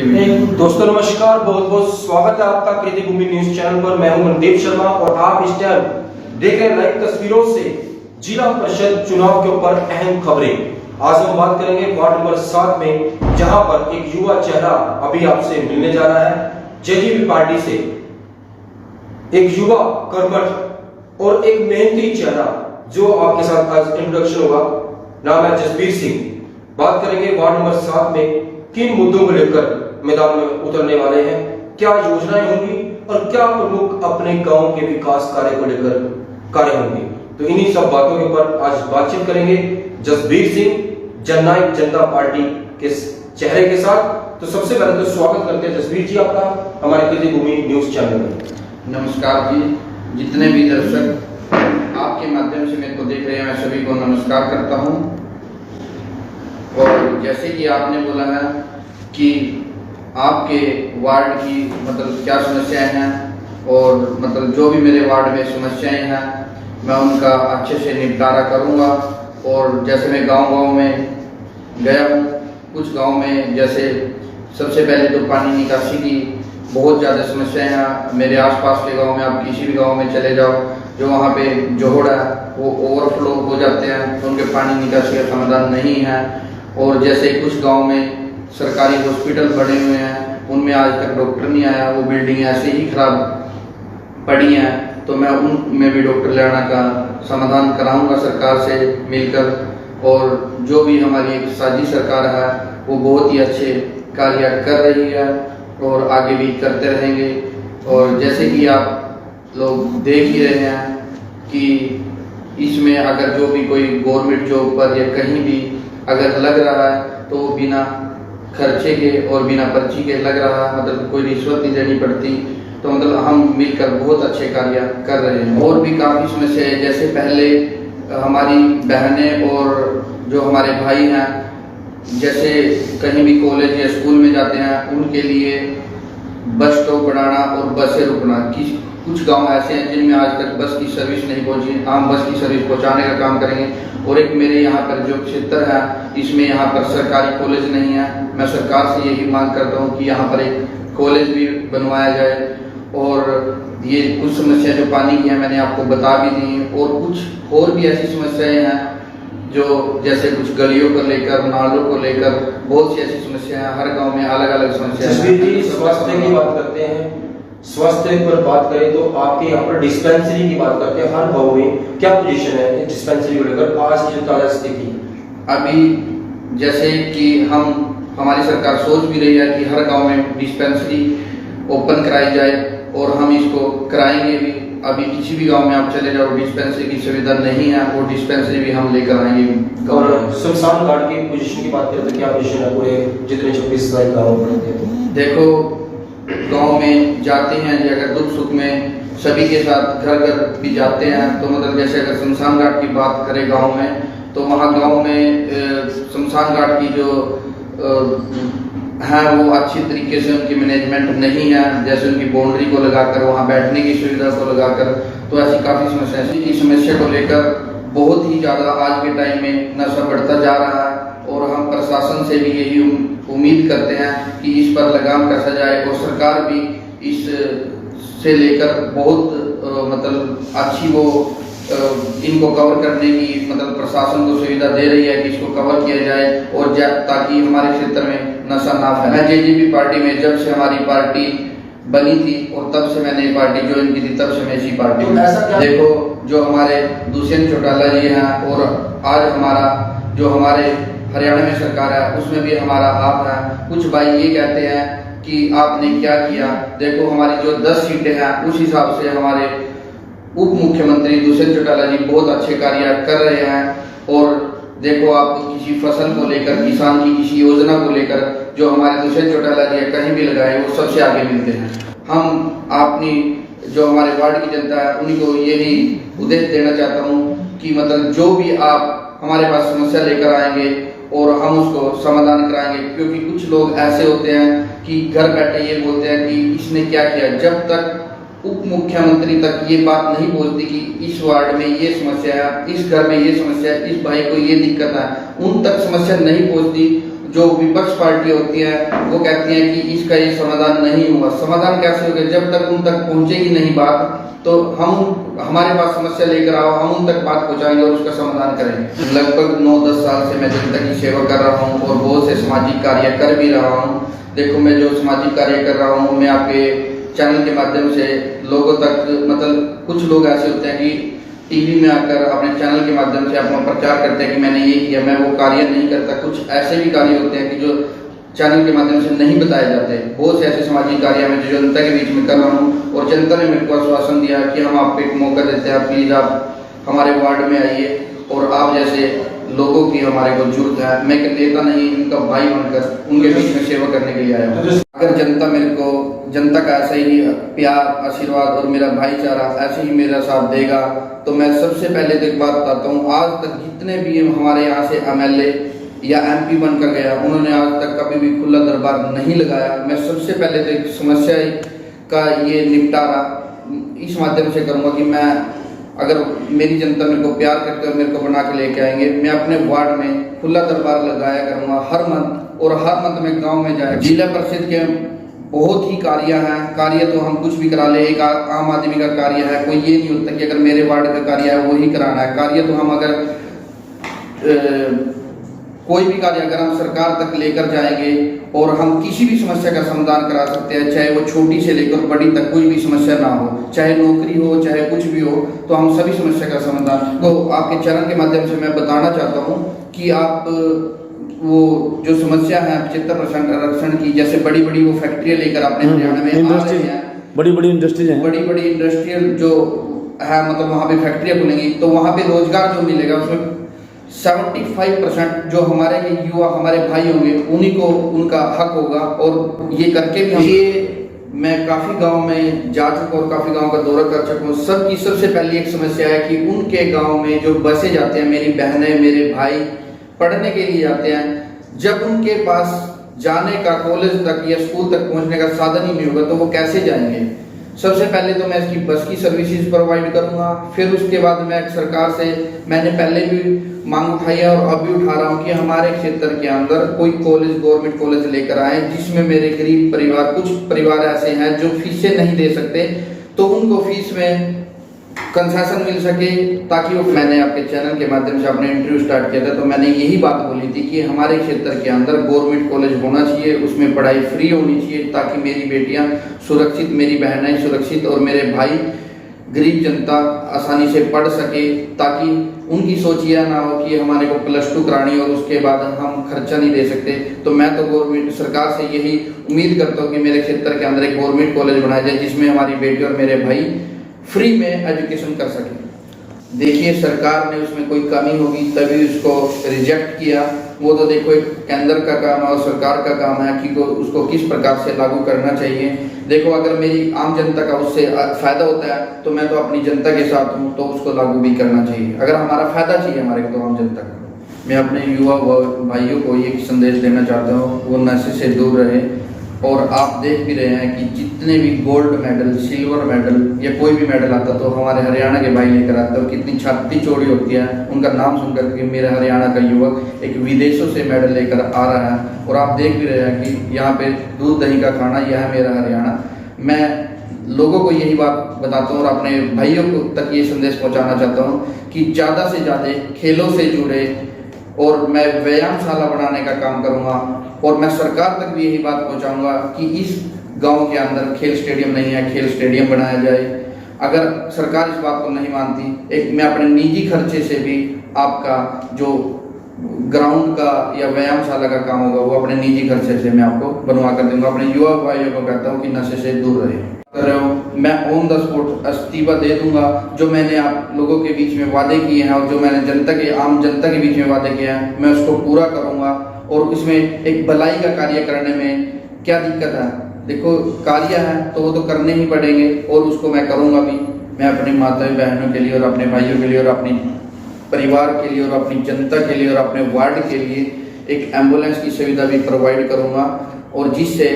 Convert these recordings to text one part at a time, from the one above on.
दोस्तों नमस्कार, बहुत बहुत स्वागत है आपका कृति भूमि न्यूज चैनल पर। मैं हूं मनदीप शर्मा और आप इस टाइम देख रहे हैं लाइव तस्वीरों से जिला परिषद चुनाव के ऊपर अहम खबरें। आज हम बात करेंगे वार्ड नंबर 7 में, जहां पर एक युवा चेहरा अभी आपसे मिलने जा रहा है। जेजेपी पार्टी से एक युवा कर्मठ और एक मेहनती चेहरा जो आपके साथ आज इंट्रोडक्शन होगा। नाम है जसबीर सिंह। बात करेंगे वार्ड नंबर 7 में किन मुद्दों को लेकर मैदान में उतरने वाले हैं, क्या योजनाएं होंगी और क्या प्रमुख अपने गांव के विकास कार्य को लेकर कार्य होंगे। तो इन्हीं सब बातों के ऊपर आज बातचीत करेंगे जसबीर सिंह जननायक जनता पार्टी के चेहरे के साथ। तो सबसे पहले तो स्वागत करते हैं जसबीर जी आपका हमारे कृति भूमि न्यूज चैनल में। नमस्कार जी, जितने भी दर्शक आपके माध्यम से मेरे को देख रहे हैं मैं सभी को नमस्कार करता हूं। और जैसे कि आपने बोला है कि आपके वार्ड की मतलब क्या समस्याएं हैं और मतलब जो भी मेरे वार्ड में समस्याएं हैं मैं उनका अच्छे से निपटारा करूंगा। और जैसे मैं गांव-गांव में गया हूं, कुछ गांव में जैसे सबसे पहले तो पानी निकासी की बहुत ज़्यादा समस्याएं हैं। मेरे आसपास के गांव में आप किसी भी गांव में चले जाओ, जो वहाँ पे जोहड़ है वो ओवरफ्लो हो जाते हैं, तो उनके पानी निकासी का समाधान नहीं है। और जैसे कुछ गांव में सरकारी हॉस्पिटल बने हुए हैं, उनमें आज तक डॉक्टर नहीं आया, वो बिल्डिंग ऐसे ही खराब पड़ी हैं, तो मैं उनमें भी डॉक्टर लाने का समाधान कराऊंगा सरकार से मिलकर। और जो भी हमारी एक साझी सरकार है वो बहुत ही अच्छे कार्य कर रही है और आगे भी करते रहेंगे। और जैसे कि आप लोग देख ही रहे हैं कि इसमें अगर जो भी कोई गवर्नमेंट जॉब पर या कहीं भी अगर लग रहा है तो बिना खर्चे के और बिना पर्ची के लग रहा है, मतलब कोई रिश्वत नहीं देनी पड़ती। तो मतलब हम मिलकर बहुत अच्छे कार्य कर रहे हैं। और भी काफ़ी समस्या है, जैसे पहले हमारी बहनें और जो हमारे भाई हैं जैसे कहीं भी कॉलेज या स्कूल में जाते हैं, उनके लिए बस स्टॉप बनाना और बसें रुकना। कुछ गांव ऐसे हैं जिनमें आज तक बस की सर्विस नहीं पहुंची, हम बस की सर्विस पहुंचाने का काम करेंगे। और एक मेरे यहाँ पर जो क्षेत्र है इसमें यहाँ पर सरकारी कॉलेज नहीं है, मैं सरकार से यही मांग करता हूँ कि यहाँ पर एक कॉलेज भी बनवाया जाए। और ये कुछ समस्या जो पानी की है मैंने आपको बता भी दी, और कुछ और भी ऐसी समस्याएं हैं जो जैसे कुछ गलियों को लेकर, नालों को लेकर बहुत सी ऐसी समस्याएं हैं। हर गाँव में अलग अलग समस्याएं हैं। स्वास्थ्य की बात करते हैं, स्वास्थ्य पर बात करें तो आपके यहाँ पर डिस्पेंसरी की बात करते हैं। हर गांव में क्या पोजीशन है डिस्पेंसरी को लेकर आज की जो ताजा स्थिति? अभी जैसे कि हमारी सरकार सोच भी रही है कि हर गांव में डिस्पेंसरी ओपन कराई जाए और हम इसको कराएंगे भी। अभी किसी भी गांव में आप चले जाओ डिस्पेंसरी की सुविधा नहीं है, वो डिस्पेंसरी भी हम लेकर आएंगे। और शमशान घाट की पोजीशन की बात करें तो क्या पोजीशन है पूरे जितने 26 गाँव पड़ते हैं? देखो गांव में जाते हैं, अगर दुख सुख में सभी के साथ घर घर भी जाते हैं, तो मतलब जैसे अगर शमशान घाट की बात करें गांव में, तो वहाँ गांव में शमशान घाट की जो है वो अच्छी तरीके से उनकी मैनेजमेंट नहीं है। जैसे उनकी बाउंड्री को लगाकर, वहाँ बैठने की सुविधा को लगाकर, तो ऐसी काफ़ी समस्या है। इस समस्या को लेकर बहुत ही ज़्यादा आज के टाइम में नशा बढ़ता जा रहा है और हम प्रशासन से भी यही उम्मीद करते हैं कि इस पर लगाम कसा जाए। और सरकार भी इस से लेकर बहुत मतलब अच्छी वो इनको कवर करने की मतलब प्रशासन को सुविधा दे रही है कि इसको कवर किया जाए और ताकि हमारे क्षेत्र में नशा ना फैले। जेजेपी पार्टी में जब से हमारी पार्टी बनी थी और तब से मैंने पार्टी ज्वाइन की थी, तब से मैं इसी पार्टी में। देखो जो हमारे दुष्यंत चौटाला जी हैं और आज हमारा जो हमारे हरियाणा में सरकार है उसमें भी हमारा हाथ है। कुछ भाई ये कहते हैं कि आपने क्या किया। देखो हमारी जो 10 सीटें हैं उस हिसाब से हमारे उप मुख्यमंत्री दुष्यंत चौटाला जी बहुत अच्छे कार्य कर रहे हैं। और देखो आप किसी फसल को लेकर, किसान की किसी योजना को लेकर जो हमारे दुष्यंत चौटाला जी कहीं भी लगाए वो सबसे आगे मिलते हैं। हम अपनी जो हमारे वार्ड की जनता है उनको यही उद्देश्य देना चाहता हूँ कि मतलब जो भी आप हमारे पास समस्या लेकर आएंगे और हम उसको समाधान कराएंगे। क्योंकि कुछ लोग ऐसे होते हैं कि घर बैठे ये बोलते हैं कि इसने क्या किया, जब तक उप मुख्यमंत्री तक ये बात नहीं बोलती कि इस वार्ड में ये समस्या है, इस घर में ये समस्या है, इस भाई को ये दिक्कत है, उन तक समस्या नहीं पहुंचती। जो विपक्ष पार्टी होती है वो कहती है कि इसका ये समाधान नहीं हुआ। समाधान कैसे होगा? जब तक उन तक पहुंचेगी नहीं बात, तो हम हमारे पास समस्या लेकर आओ, हम उन तक बात पहुंचाएंगे और उसका समाधान करेंगे। लगभग 9-10 साल से मैं जनता की सेवा कर रहा हूं और बहुत से सामाजिक कार्य कर भी रहा हूं। देखो, मैं जो सामाजिक कार्य कर रहा हूं, मैं आपके चैनल के माध्यम से लोगों तक, मतलब कुछ लोग ऐसे होते हैं कि टीवी में आकर अपने चैनल के माध्यम से अपना प्रचार करते हैं कि मैंने ये किया, मैं वो कार्य नहीं करता। कुछ ऐसे भी कार्य होते हैं कि जो चैनल के माध्यम से नहीं बताए जाते। बहुत से ऐसे सामाजिक कार्य मैं जो जनता के बीच में कर रहा हूँ और जनता ने मेरे को आश्वासन दिया कि हम आपको एक मौका देते हैं, प्लीज आप हमारे वार्ड में आइए और आप जैसे लोगों की हमारे को जरूरत है। मैं एक नेता नहीं, इनका भाई बनकर उनके बीच में सेवा करने के लिए आया हूँ। अगर जनता मेरे को, जनता का ऐसा ही प्यार, आशीर्वाद और मेरा भाईचारा ऐसे ही मेरा साथ देगा, तो मैं सबसे पहले तो एक बात बताता हूँ, आज तक जितने भी हमारे यहाँ से MLA या MP बनकर गया, उन्होंने आज तक कभी भी खुला दरबार नहीं लगाया। मैं सबसे पहले तो एक समस्या का ये निपटारा इस माध्यम से करूँगा कि मैं, अगर मेरी जनता मेरे को प्यार करके मेरे को बना के लेके आएंगे, मैं अपने वार्ड में खुला दरबार लगाया करूँगा हर मंथ, और हर मंथ में गाँव में जाए। जिला परिषद के बहुत ही कार्य हैं, कार्य तो हम कुछ भी करा ले, एक आम आदमी का कार्य है, कोई ये नहीं होता कि अगर मेरे वार्ड का कार्य है वही कराना है। कार्य तो हम अगर कोई भी कार्य अगर हम सरकार तक लेकर जाएंगे और हम किसी भी समस्या का समाधान करा सकते हैं, चाहे वो छोटी से लेकर बड़ी तक कोई भी समस्या ना हो, चाहे नौकरी हो, चाहे कुछ भी हो, तो हम सभी समस्या का समाधान तो आपके चरण के माध्यम से मैं बताना चाहता हूँ कि आप वो जो समस्या है 75% आरक्षण की, जैसे बड़ी बड़ी वो फैक्ट्रियाँ लेकर अपने हरियाणा में आ रहे हैं, बड़ी बड़ी इंडस्ट्रीज हैं, बड़ी बड़ी इंडस्ट्रियल जो है, मतलब वहाँ पे फैक्ट्रियाँ खुलेंगी तो वहाँ पे रोजगार जो मिलेगा उसमें 75% जो हमारे युवा, हमारे भाई होंगे, उन्हीं को उनका हक होगा। और ये करके भी ये मैं काफ़ी गांव में जा चुका और काफ़ी गांव का दौरा कर चुका हूँ। सबकी सबसे पहली एक समस्या है कि उनके गांव में जो बसें जाते हैं, मेरी बहनें, मेरे भाई पढ़ने के लिए जाते हैं, जब उनके पास जाने का, कॉलेज तक या स्कूल तक पहुँचने का साधन ही नहीं होगा तो वो कैसे जाएंगे। सबसे पहले तो मैं इसकी बस की सर्विसेज प्रोवाइड करूंगा, फिर उसके बाद मैं सरकार से, मैंने पहले भी मांग उठाई है और अब भी उठा रहा हूं कि हमारे क्षेत्र के अंदर कोई कॉलेज, गवर्नमेंट कॉलेज लेकर आए जिसमें मेरे गरीब परिवार, कुछ परिवार ऐसे हैं जो फीसें नहीं दे सकते, तो उनको फीस में कंसेशन मिल सके, ताकि वो, मैंने आपके चैनल के माध्यम से अपने इंटरव्यू स्टार्ट किया था तो मैंने यही बात बोली थी कि हमारे क्षेत्र के अंदर गवर्नमेंट कॉलेज होना चाहिए, उसमें पढ़ाई फ्री होनी चाहिए, ताकि मेरी बेटियां सुरक्षित, मेरी बहनें सुरक्षित और मेरे भाई गरीब जनता आसानी से पढ़ सके, ताकि उनकी सोच यह ना हो कि हमारे को +2 करानी और उसके बाद हम खर्चा नहीं दे सकते। तो मैं तो गवर्नमेंट सरकार से यही उम्मीद करता हूँ कि मेरे क्षेत्र के अंदर एक गवर्नमेंट कॉलेज बनाया जाए जिसमें हमारी बेटी और मेरे भाई फ्री में एजुकेशन कर सके। देखिए, सरकार ने उसमें कोई कमी होगी तभी उसको रिजेक्ट किया, वो तो देखो एक केंद्र का काम है और सरकार का काम है कि उसको किस प्रकार से लागू करना चाहिए। देखो, अगर मेरी आम जनता का उससे फायदा होता है तो मैं तो अपनी जनता के साथ हूँ, तो उसको लागू भी करना चाहिए। अगर हमारा फायदा चाहिए हमारे को तो आम जनता का। मैं अपने युवा भाइयों को ये संदेश देना चाहता हूँ, वो नशे से दूर रहे। और आप देख भी रहे हैं कि जितने भी गोल्ड मेडल, सिल्वर मेडल या कोई भी मेडल आता तो हमारे हरियाणा के भाई लेकर आते हैं, और कितनी छाती चौड़ी होती है उनका नाम सुनकर कि मेरे हरियाणा का युवक एक विदेशों से मेडल लेकर आ रहा है। और आप देख भी रहे हैं कि यहाँ पे दूध दही का खाना, यह है मेरा हरियाणा। मैं लोगों को यही बात बताता हूँ और अपने भाइयों को तक ये संदेश पहुँचाना चाहता हूँ कि ज़्यादा से ज़्यादा खेलों से जुड़े, और मैं व्यायामशाला बनाने का काम करूँगा। और मैं सरकार तक भी यही बात पहुंचाऊंगा कि इस गांव के अंदर खेल स्टेडियम नहीं है, खेल स्टेडियम बनाया जाए। अगर सरकार इस बात को नहीं मानती, एक मैं अपने निजी खर्चे से भी आपका जो ग्राउंड का या व्यायामशाला का काम होगा वो अपने निजी खर्चे से मैं आपको बनवा कर दूंगा। अपने युवा भाइयों को कहता हूँ कि नशे से दूर रहे। कर रहे हो, मैं ऑन द स्पॉट इस्तीफा दे दूंगा। जो मैंने आप लोगों के बीच में वादे किए हैं और जो मैंने आम जनता के बीच में वादे किए हैं, मैं उसको पूरा करूंगा। और इसमें एक भलाई का कार्य करने में क्या दिक्कत है? देखो, कार्य है तो वो तो करने ही पड़ेंगे और उसको मैं करूंगा भी। मैं अपनी माताओं बहनों के लिए और अपने भाइयों के लिए और अपनी परिवार के लिए और अपनी जनता के लिए और अपने वार्ड के लिए एक एम्बुलेंस की सुविधा भी प्रोवाइड करूंगा, और जिससे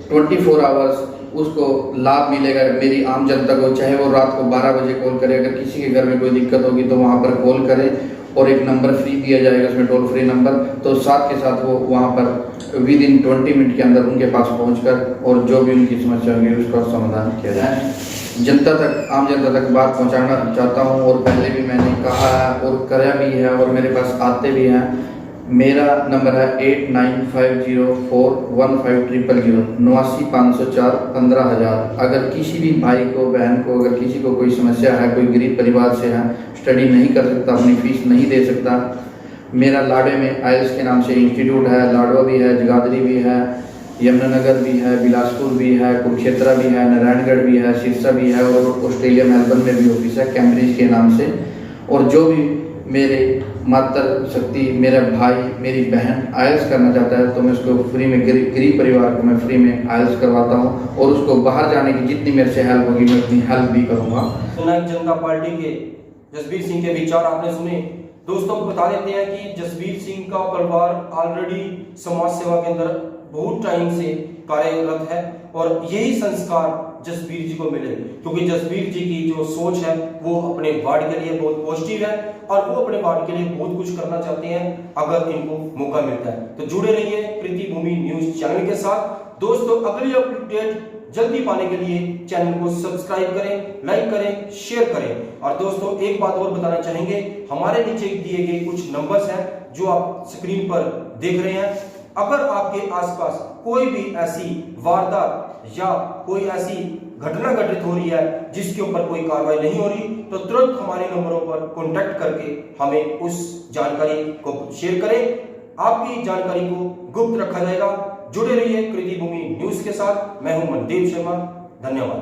24 आवर्स उसको लाभ मिलेगा मेरी आम जनता को। चाहे वो रात को 12 बजे कॉल करे, अगर किसी के घर में कोई दिक्कत होगी तो वहाँ पर कॉल करे और एक नंबर फ्री दिया जाएगा, उसमें टोल फ्री नंबर। तो साथ के साथ वो वहाँ पर विद इन 20 मिनट के अंदर उनके पास पहुँचकर और जो भी उनकी समस्या होगी उसका समाधान किया जाए। जनता तक, आम जनता तक बात पहुंचाना चाहता हूं और पहले भी मैंने कहा है और करा भी है और मेरे पास आते भी हैं। मेरा नंबर है 8950415000 89,504,15,000। अगर किसी भी भाई को, बहन को, अगर किसी को कोई समस्या है, कोई गरीब परिवार से है, स्टडी नहीं कर सकता, अपनी फीस नहीं दे सकता, मेरा लाडवे में आइल्स के नाम से इंस्टीट्यूट है, लाडवा भी है, जगाधरी भी है, यमुनानगर भी है, बिलासपुर भी है, कुरुक्षेत्र भी है, नारायणगढ़ भी है, सिरसा भी है और ऑस्ट्रेलिया मेलबर्न में भी ऑफिस है कैम्ब्रिज के नाम से। और जो भी मेरे मातृ शक्ति, मेरा भाई, मेरी बहन आइल्स करना चाहता है तो मैं उसको फ्री में, गरीब परिवार को मैं फ्री में आइल्स करवाता हूँ और उसको बाहर जाने की जितनी मेरे से हेल्प होगी मैं उतनी हेल्प भी करूँगा। जननायक जनता पार्टी के जसबीर सिंह के विचार आपने सुने। दोस्तों को बता देते हैं कि जसबीर सिंह का परिवार ऑलरेडी समाज सेवा के अंदर बहुत टाइम से कार्यरत है और यही संस्कार जसबीर जी को मिले, क्योंकि जसबीर जी की जो सोच है वो अपने वार्ड के लिए बहुत पॉजिटिव है और वो अपने वार्ड के लिए बहुत कुछ करना चाहते हैं अगर इनको मौका मिलता है। तो जुड़े रहिए प्रीति भूमि न्यूज चैनल के साथ। दोस्तों अगली अपडेट जल्दी पाने के लिए चैनल को सब्सक्राइब करें, लाइक करें, शेयर करें। और दोस्तों एक बात और बताना चाहेंगे, हमारे नीचे दिए गए कुछ नंबर्स हैं जो आप स्क्रीन पर देख रहे हैं। अगर आपके आसपास कोई भी ऐसी वारदात या कोई ऐसी घटना घटित हो रही है जिसके ऊपर कोई कार्रवाई नहीं हो रही, तो तुरंत हमारे नंबरों पर कॉन्टैक्ट करके हमें उस जानकारी को शेयर करें। आपकी जानकारी को गुप्त रखा जाएगा। जुड़े रहिए कृति भूमि न्यूज के साथ। मैं हूं मनदीप शर्मा। धन्यवाद।